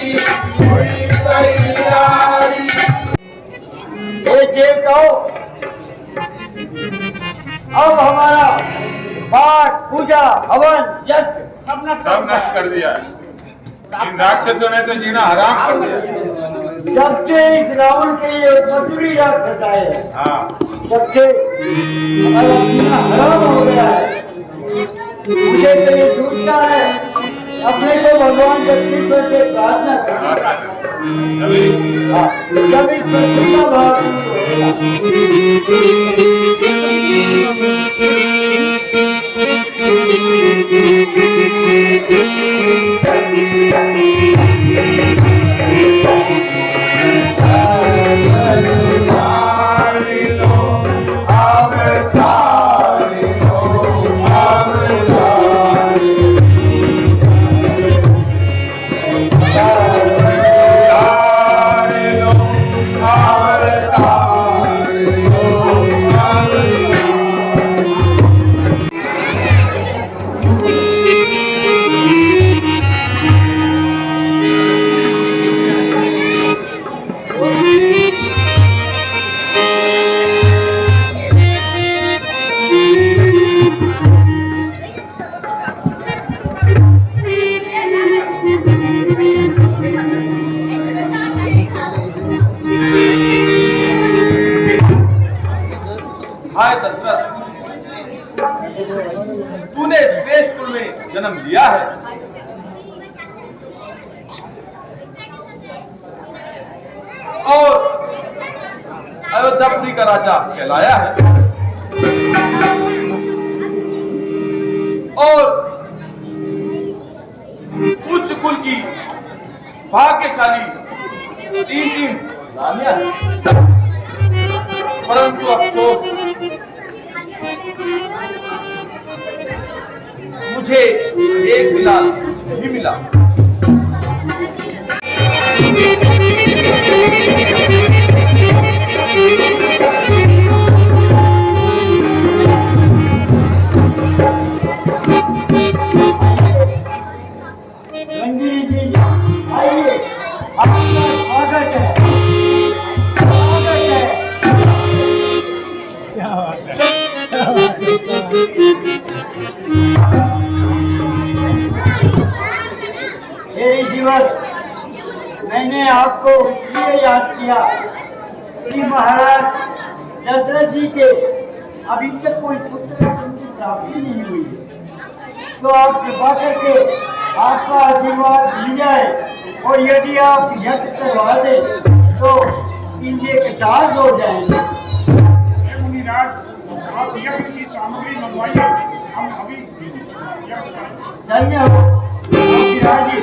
हुई तैयारी। हे देवताओं, अब हमारा पाठ पूजा हवन यज्ञ सब नष्ट कर दिया है। इन राक्षसों ने तो जीना हराम कर दिया। सबसे इस रावण के लिए मजूरी राक्षस आए हैं। हाँ, सबसे हमारा जीना हराम हो गया है। मुझे तो ये सूझता है अपने को भगवान जगदीश्वर से प्रार्थना करना। जब इस पृथ्वी का भाग हाय दशरथ, तूने श्रेष्ठ कुल में जन्म लिया है और अयोध्यापुरी का राजा कहलाया है और उच्च कुल की भाग्यशाली तीन रानियां हैं। परंतु अफसोस, मुझे एक बिलाल नहीं मिला। रंगीली जी आइए, आपका स्वागत है। मैंने आपको इसलिए याद किया कि महाराज दशरथ जी के अभी तक कोई पुत्र की प्राप्ति नहीं हुई, तो आप कृपा करके आपका आशीर्वाद मिल जाए और यदि आप यज्ञ करवा दें तो इनके कटार हो जाएंगे। आप यज्ञ की सामग्री मंगवाइए, हम अभी धन्य हो राजी।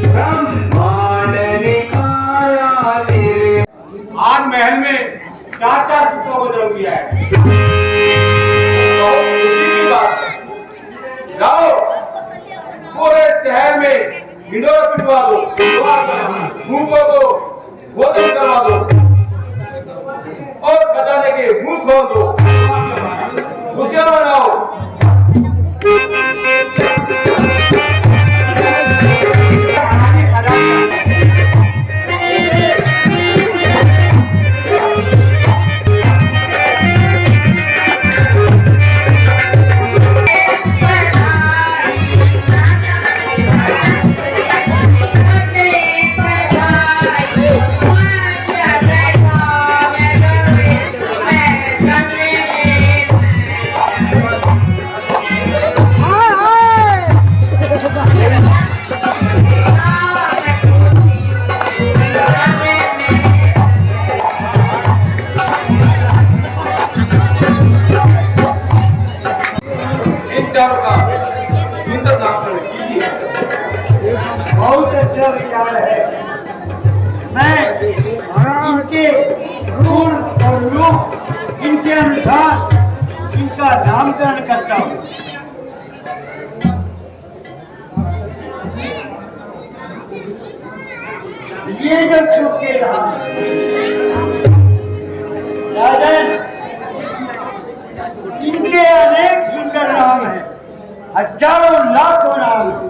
ब्रह्मांड निकाया महल में 4 पुत्रों को जन्म दिया है। तो खुशी की बात है। जाओ पूरे शहर में हिंडोरा पिटवा दो, भूखों को भोजन करवा दो और खजाने के मुंह खोल दो, खुशियां मनाओ। चारों का सुंदर नामकरण कीजिए। बहुत अच्छा विचार है। मैं इनके गुण और रूप इनके अनुसार इनका नामकरण करता हूँ। ये जो चुके राजन, इनके अनेक सुंदर नाम हैं, हजारों लाखों नाम हैं।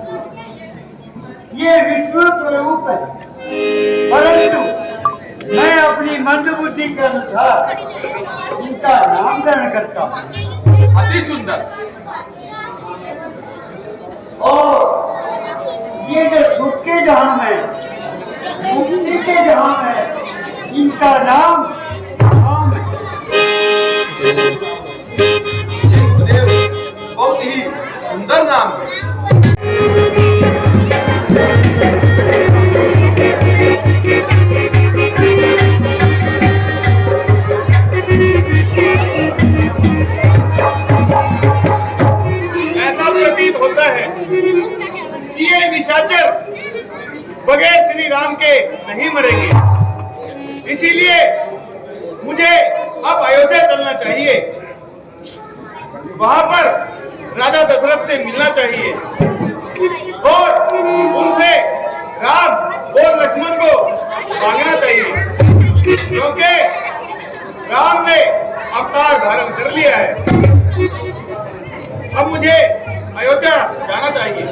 ये विश्व स्वरूप है, परंतु मैं अपनी मंदबुद्धि के अनुसार इनका नामकरण करता हूँ। अति सुंदर। और ये जो सुख के धाम है, मुक्ति के धाम है, इनका नाम धाम है। बहुत ही सुंदर नाम है। ऐसा प्रतीत होता है कि ये निशाचर बगैर श्री राम के नहीं मरेंगे। इसीलिए मुझे अब अयोध्या चलना चाहिए, वहां पर राजा दशरथ से मिलना चाहिए और उनसे राम और लक्ष्मण को मांगना चाहिए, क्योंकि राम ने अवतार धारण कर लिया है। अब मुझे अयोध्या जाना चाहिए।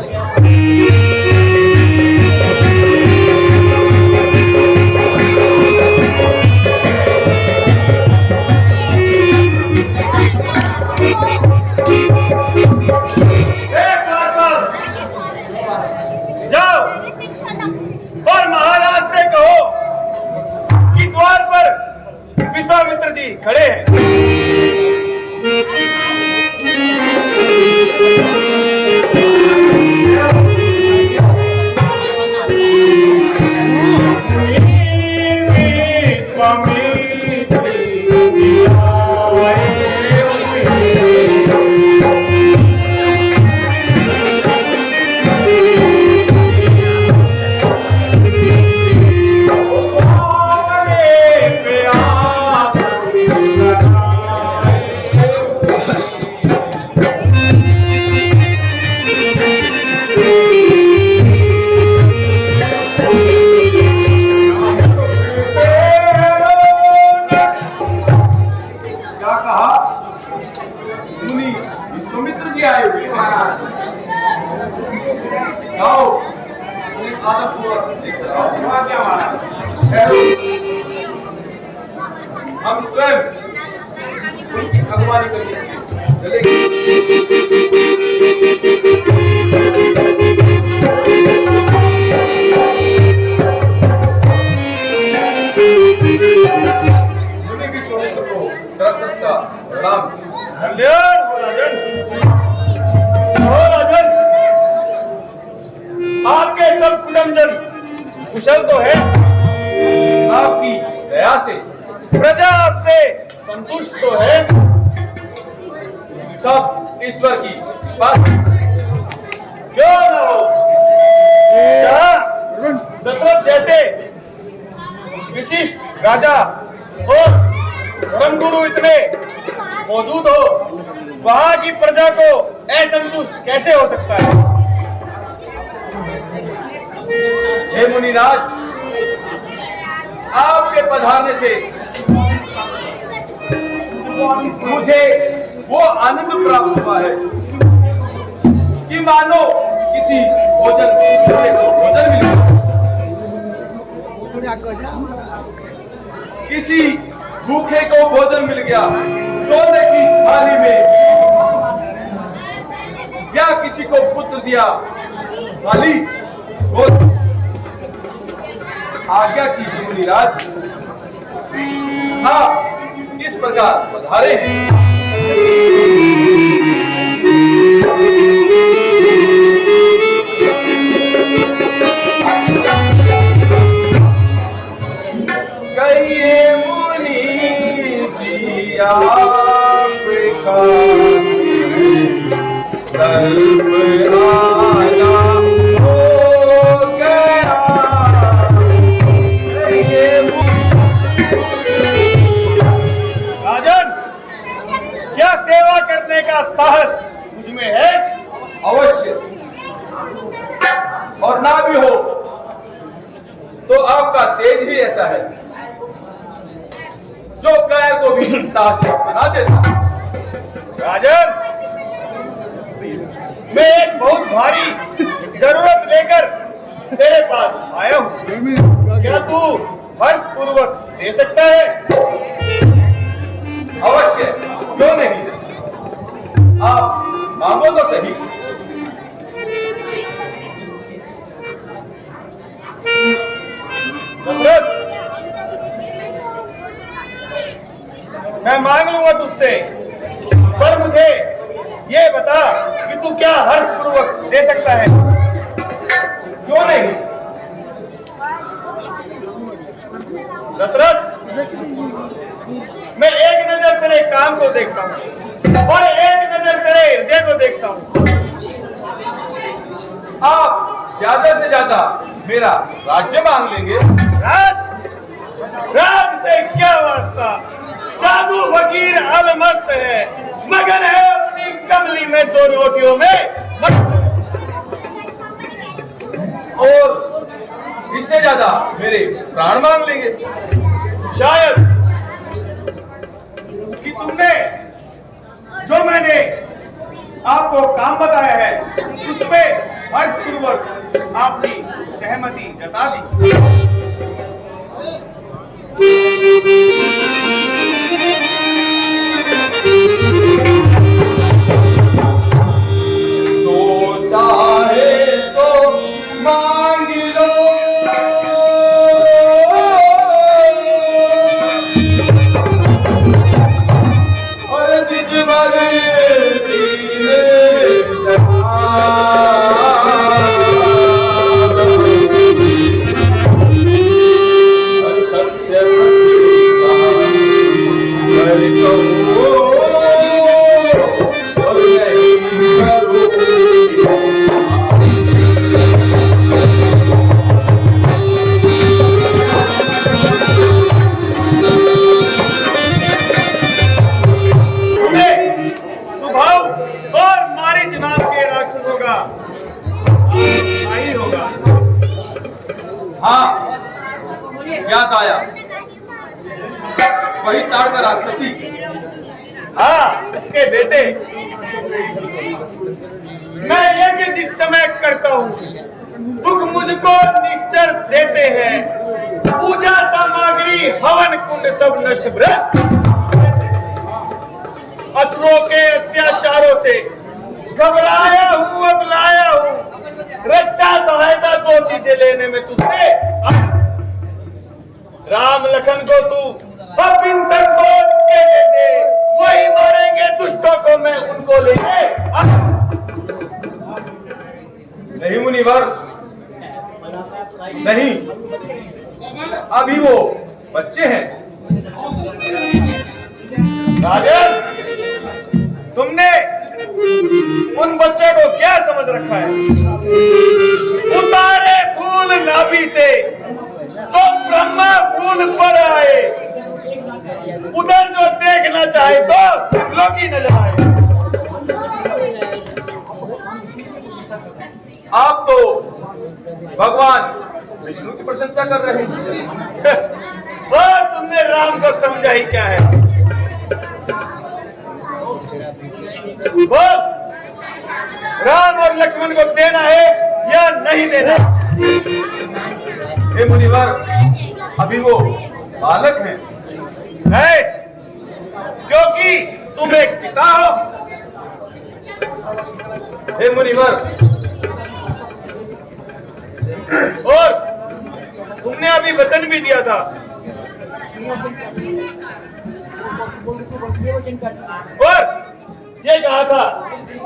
जाओ और महाराज से कहो कि द्वार पर विश्वामित्र जी खड़े हैं। विश्वामित्र जी आए हुए हैं। आओ आदरपूर्वक हम स्वयं उनकी अगवानी करेंगे। विश्वामित्र को दरअसल का प्रणाम। राजन, आपके सब कुटुंबजन कुशल तो है? आपकी दया से प्रजा आपसे संतुष्ट तो है? सब ईश्वर की कृपा से। क्यों न हो, जहाँ दशरथ जैसे विशिष्ट राजा और धर्मगुरु इतने मौजूद हो, वहां की प्रजा को असंतुष्ट कैसे हो सकता है? हे मुनिराज, आपके पधारने से मुझे वो आनंद प्राप्त हुआ है कि मानो किसी भोजन मिल गया, किसी भूखे को भोजन मिल गया, सोने की थाली में, या किसी को पुत्र दिया। माली आज्ञा कीजिए मुनिराज, हाँ किस प्रकार पधारे हैं? कहिए मुनि जी आपका कल्प आना हो गया। राजन, क्या सेवा करने का साहस मुझ में है? अवश्य, और ना भी हो तो आपका तेज ही ऐसा है जो कायर को भी साहसी बना देता। राजन, मैं एक बहुत भारी जरूरत लेकर तेरे पास आया हूँ। क्या तू हर्ष पूर्वक दे सकता है? अवश्य, क्यों नहीं, आप मांगो तो सही। दशरथ, मैं मांग लूंगा तुझसे, पर मुझे ये बता कि तू क्या हर्ष पूर्वक दे सकता है? क्यों नहीं? दशरथ, मैं एक नजर तेरे काम को देखता हूँ और एक नजर तेरे हृदय को देखता हूँ। आप ज्यादा से ज्यादा मेरा राज्य मांग लेंगे। राज से क्या वास्ता? साधु फकीर अलमस्त है, मगन है अपनी कमली में दो रोटियों में और इससे ज्यादा मेरे प्राण मांग लेंगे। शायद कि तुमने जो मैंने आपको काम बताया है उस पे हर्षपूर्वक अपनी सहमति जता दी। जो चाहे सो मांग लो, और दिजवर दीने सत्य कर कहो और नहीं करो। सुभाव और मारीच नाम के राक्षसों का ही होगा। हाँ, याद आया, वही ताड़का राक्षसी। हाँ, उसके बेटे। मैं यज्ञ जिस समय करता हूँ, दुख मुझको निश्चर देते हैं, पूजा सामग्री हवन कुंड सब नष्ट भ्रष्ट, असुरों के अत्याचारों से घबराया हूँ, अबलाया हूँ। रक्षा सहायता दो चीजें लेने में तुझसे, राम लखन को तू अब इन संकोच के दे, वही मारेंगे दुष्टों को, मैं उनको लेंगे। नहीं मुनिवर, नहीं, अभी वो बच्चे हैं। राजन, तुमने उन बच्चे को क्या समझ रखा है? उतारे फूल नाभि से तो ब्रह्मा फूल पर आए, उधर जो देखना चाहे तो लोकी नजर आए। आप तो भगवान विष्णु की प्रशंसा कर रहे हैं। और तुमने राम को समझा ही क्या है? बोल, राम और लक्ष्मण को देना है या नहीं देना? हे मुनिवर, अभी वो बालक हैं। नहीं, क्योंकि तुम एक पिता हो। हे मुनिवर, और तुमने अभी वचन भी दिया था, और ये कहा था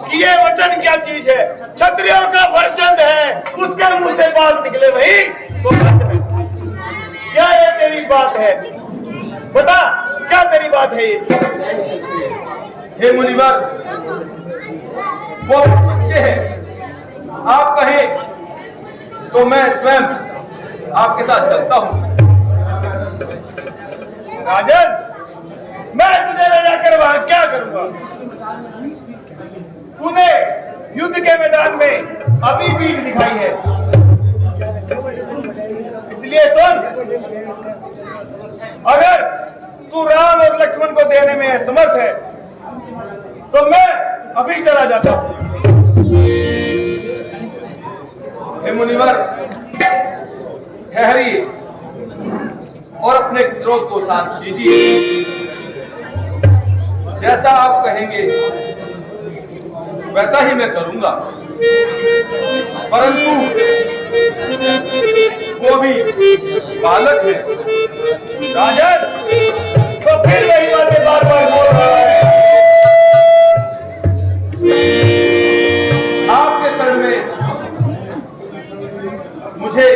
कि ये वचन क्या चीज है? क्षत्रियों का वर्जन है, उसके मुंह से बात निकले वही सौभाग्य है। क्या ये तेरी बात है? बता, क्या तेरी बात है ये? हे मुनिवर, वो बच्चे हैं। आप कहें तो मैं स्वयं आपके साथ चलता हूं। राजन, मैं तुझे ले जाकर वहां क्या करूंगा? तूने युद्ध के मैदान में अभी पीठ दिखाई है, इसलिए सुन, अगर तू राम और लक्ष्मण को देने में असमर्थ है तो मैं अभी चला जाता हूं। हे मुनिवर, ठहरिए और अपने क्रोध को शांत कीजिए। जैसा आप कहेंगे वैसा ही मैं करूंगा, परंतु वो भी बालक है। राजन, तो फिर वही बातें बार बार बोल रहा है। आपके शरण में मुझे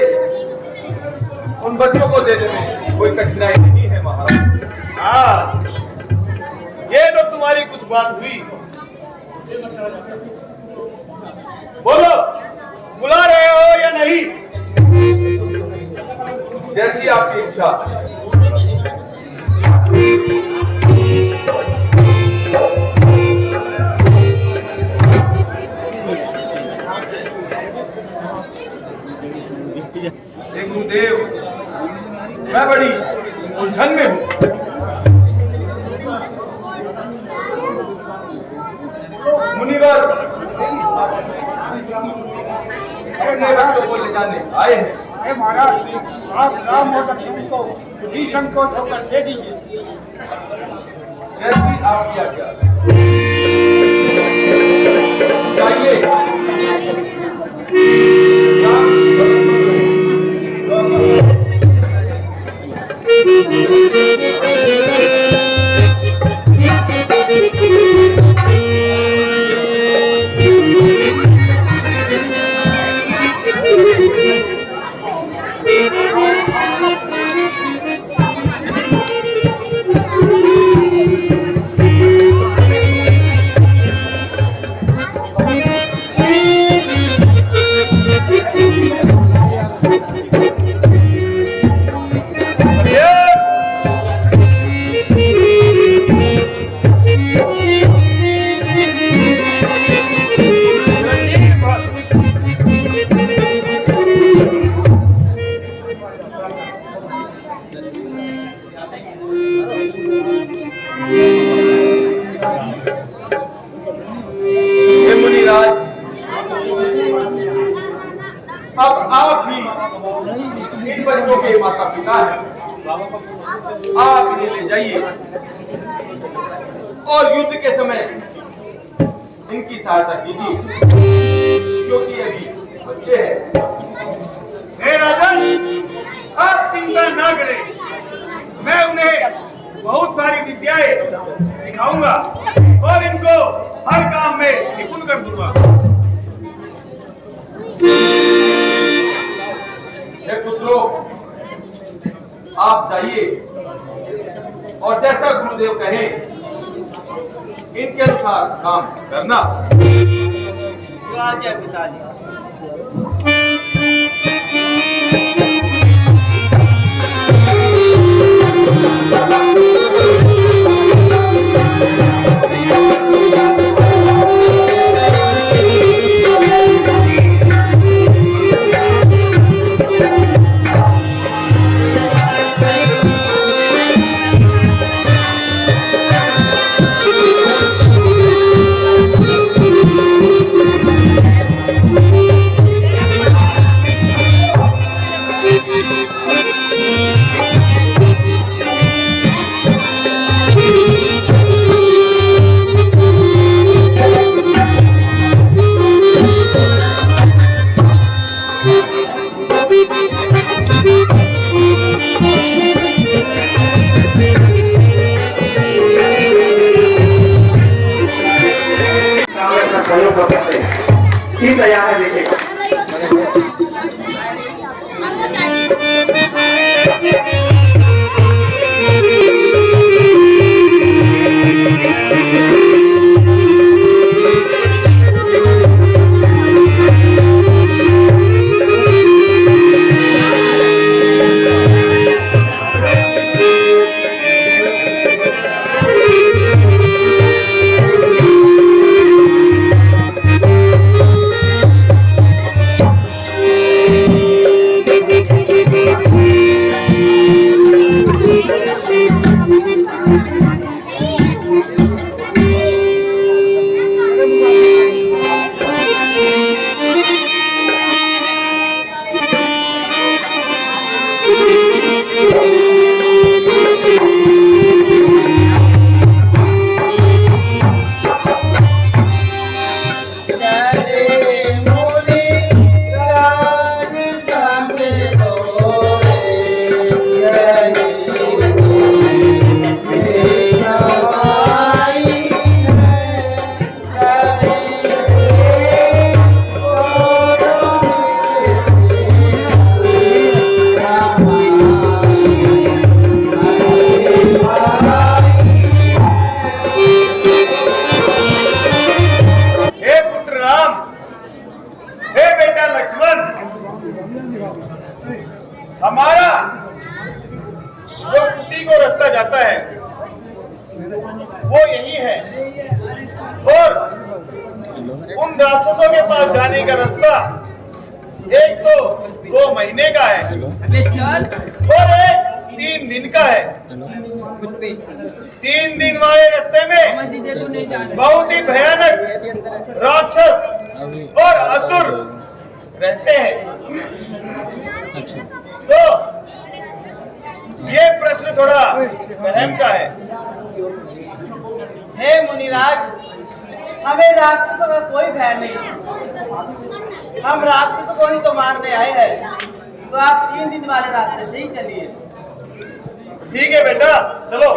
उन बच्चों को देने में कोई कठिनाई नहीं है महाराज। हाँ, ये तो तुम्हारी कुछ बात हुई। बोलो, बुला रहे हो या नहीं? जैसी आपकी इच्छा। हे गुरुदेव, मैं बड़ी उलझन में हूं। मुनिवर अपने बच्चों को ले जाने आए हैं। महाराज, आप राम और लक्ष्मण को निसंकोच होकर दे दीजिए। जैसी आपकी आज्ञा। जाइए। अब आप भी इन बच्चों के माता पिता हैं। आप इन्हें ले जाइए और युद्ध के समय इनकी सहायता कीजिए, क्योंकि अभी बच्चे हैं। हे राजन, आप चिंता ना करें, मैं उन्हें बहुत सारी विद्याएं सिखाऊंगा और इनको हर काम में निपुण कर दूंगा। हे पुत्रों, आप जाइए और जैसा गुरुदेव कहें इनके अनुसार काम करना। जो आज्ञा पिताजी। हे पुत्र राम, हे बेटा लक्ष्मण, हमारा जो कुटी को रास्ता जाता है वो यही है, और उन राक्षसों के पास जाने का रास्ता एक तो 2 महीने का है और एक 3 दिन का है। 3 दिन वाले रास्ते में बहुत ही भयानक राक्षस और असुर रहते हैं। तो ये प्रश्न थोड़ा वहम का है। हे मुनिराज, हमें राक्षसों का कोई भय नहीं। हम राक्षसों को ही तो मारने आए हैं, तो आप 3 दिन वाले रास्ते से ही चलिए। ठीक है बेटा, चलो।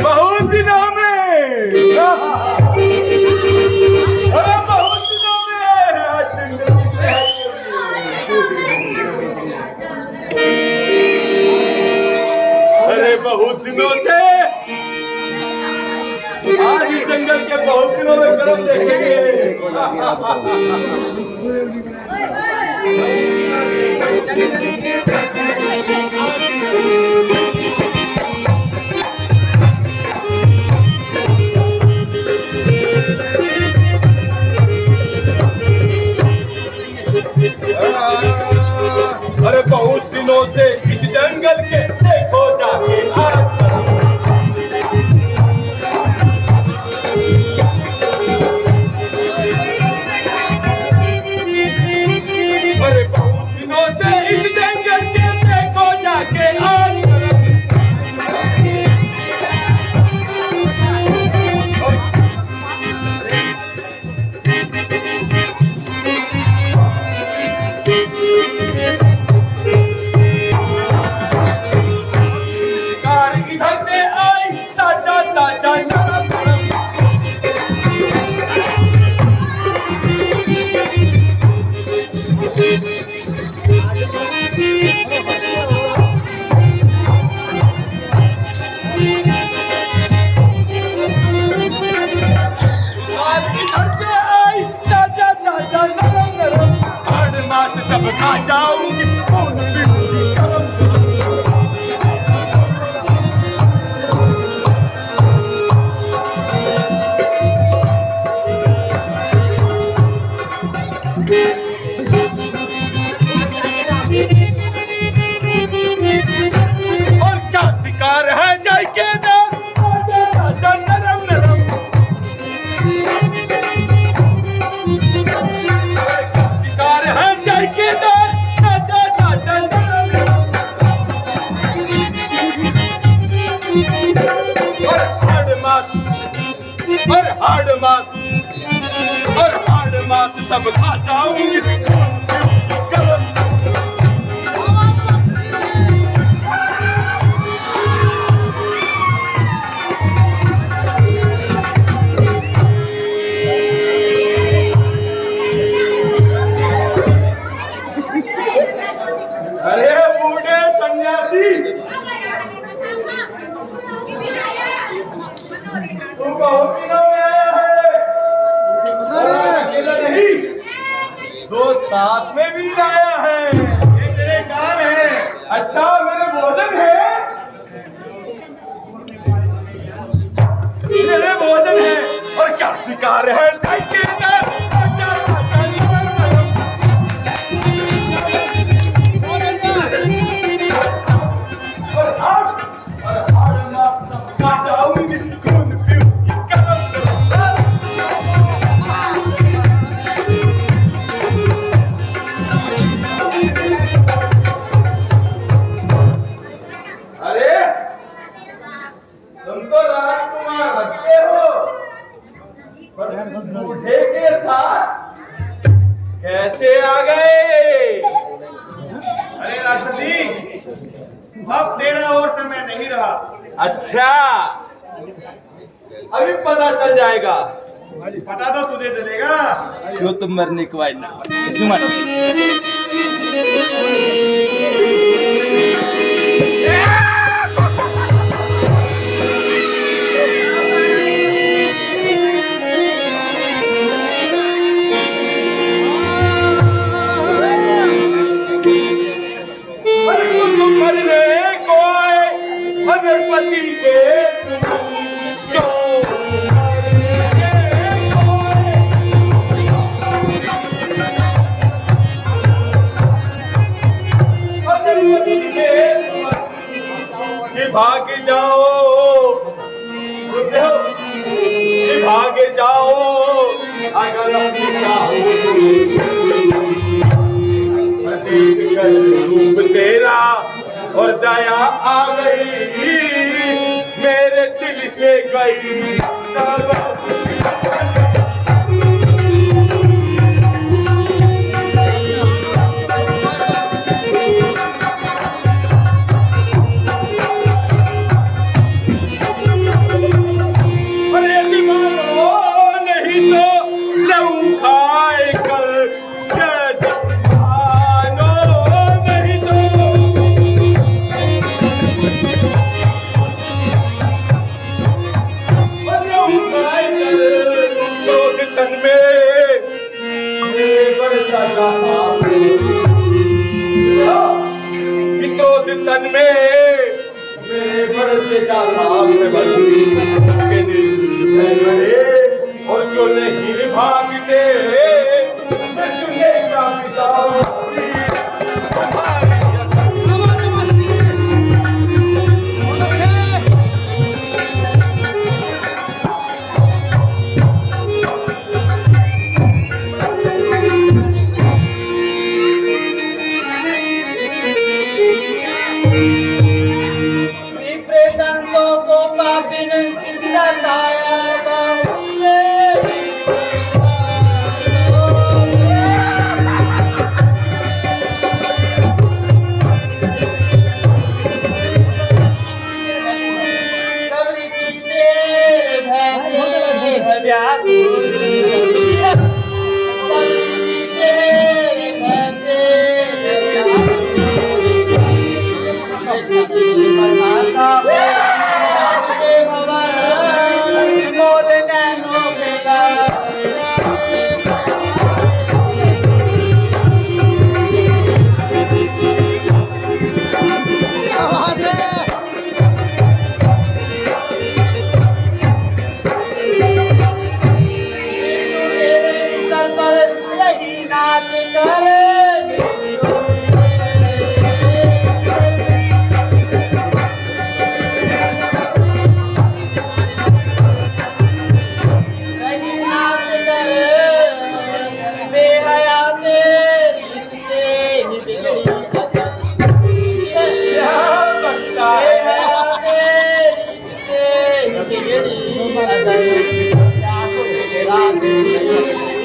बहुत दिनों में, अरे बहुत दिनों में आज जंगल की सैर अरे बहुत दिनों से आज इस जंगल के बहुत दिनों में कर्म देखेंगे। अरे बहुत दिनों से इस जंगल के देखो जाके आज अरे बहुत दिनों से इस जंगल के देखो जाके आज इधर से आई ताजा ताजा नरम नरम आज इधर से आई ताजा ताजा नरम नरम हर मास सब खा जाऊंगी खून पीऊंगी गरम और क्या शिकार है जय के नाम ताजा ताजा नरम नरम शिकार है जय के नाम ताजा ताजा नरम नरम और हाड़ मास और हाड़ मास और हाड़ मास सब खा जाऊंगी गरम अरे बूढ़े सन्यासी तू बहुत दिनों में आया है अकेला नहीं दो साथ में भी आया है ये तेरे कान है अच्छा मेरे भोजन है मेरे भोजन है और क्या शिकार है ठेकेदार तुम तो राजकुमार लगते हो पर बूढ़े के साथ कैसे आ गए? अरे राक्षसी, अब तेरा और समय नहीं रहा। अच्छा अभी पता चल जाएगा। पता तो तुझे चलेगा जो तुम मरने के बाद ना सुमन मरने को आए अगरपति के भाग जाओ, भाग जाओ अगर अपनी चाहो। देख कर रूप तेरा और दया आ गई, मेरे दिल से गई सब। तन में मेरे बढ़ते के दिल से बड़े और जो नहीं भागते मैं तुझे क्या बताऊं।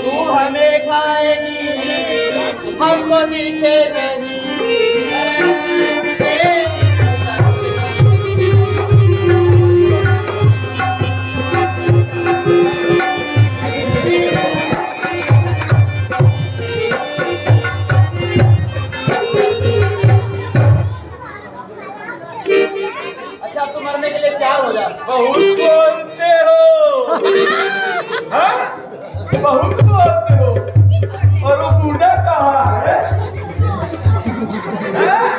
तू हमें खाएगी हमको दिखे नहीं। अच्छा तुम मरने के लिए तैयार हो जा। बहुत बोलते हो, हाँ? बहुत बोलते हो। और वो बूढ़ा कहाँ है? हाँ?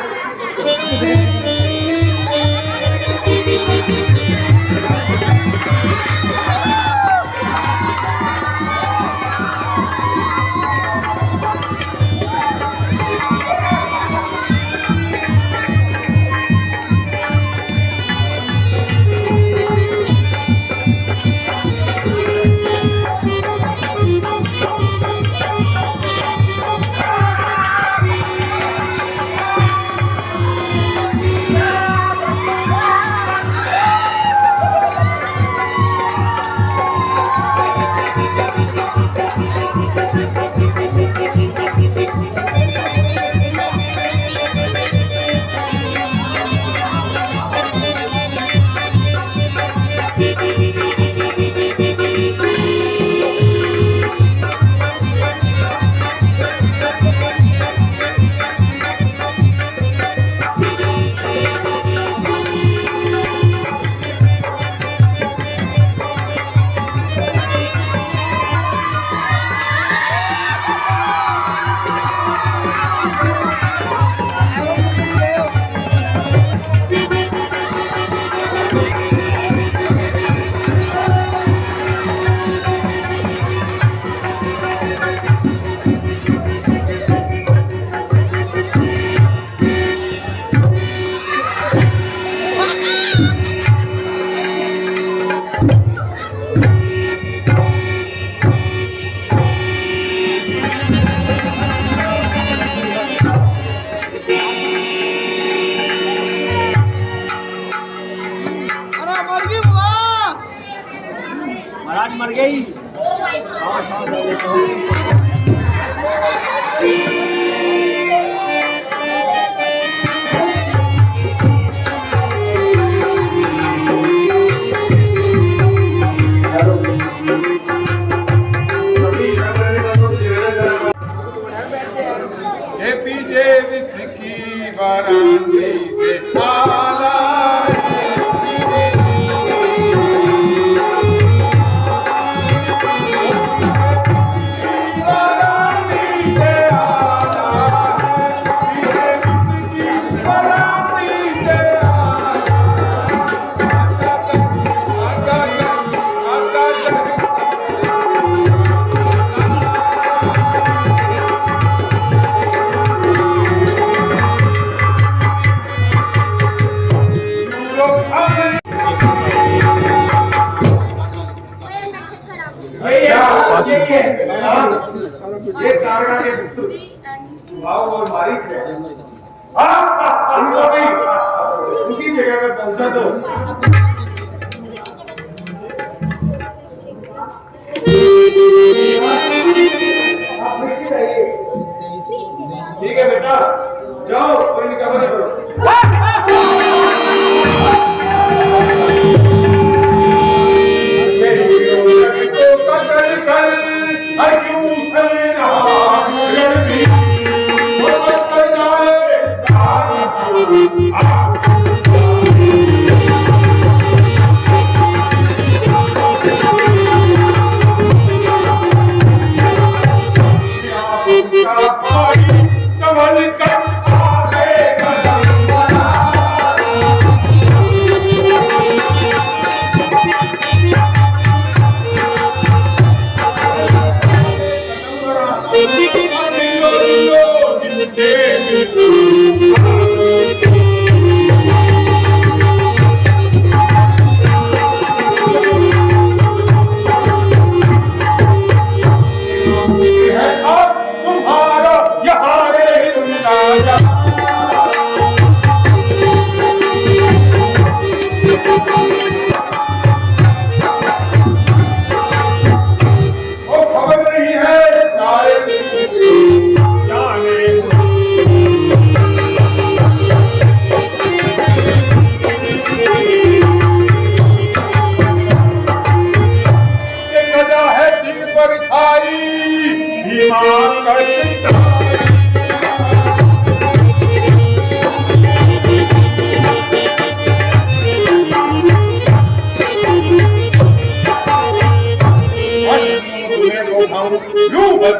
मर गई। ये पीछे विस्की वाराणसी से आला ये तारका के पुत्र भाव और मालिक है। उनको भी उसी जगह पर पहुंचा दो। ठीक है बेटा, जाओ और इनका वध करो।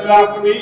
चला चुकी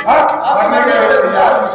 हाँ, मरने के लिए तैयार।